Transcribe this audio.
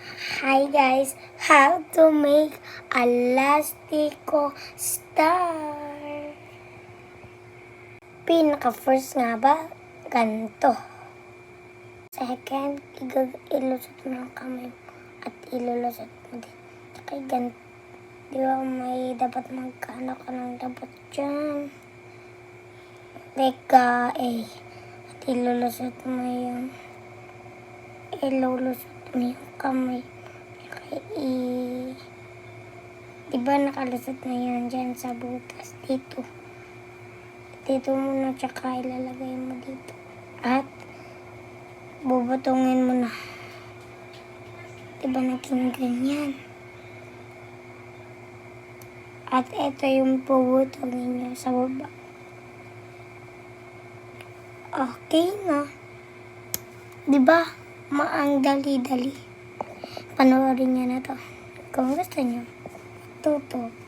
Hi guys, how to make elastico star. Pinaka first nga ba, ganito. Second, ilusot mo ang kamay mo at ilulusot mo din. Tsaka ganito. Di ba may dapat magkano ka ng dapat dyan. Teka at ilulusot mo yung kamay. Diba nakalusot na yan dyan sa butas dito. Dito muna tsaka ilalagay mo dito. At bubutungin mo na. Diba naging ganyan? At ito yung bubutungin nyo sa baba. Okay na. Diba? Maang dali-dali. Panoorin nyo na to. Kung gusto nyo, tuto.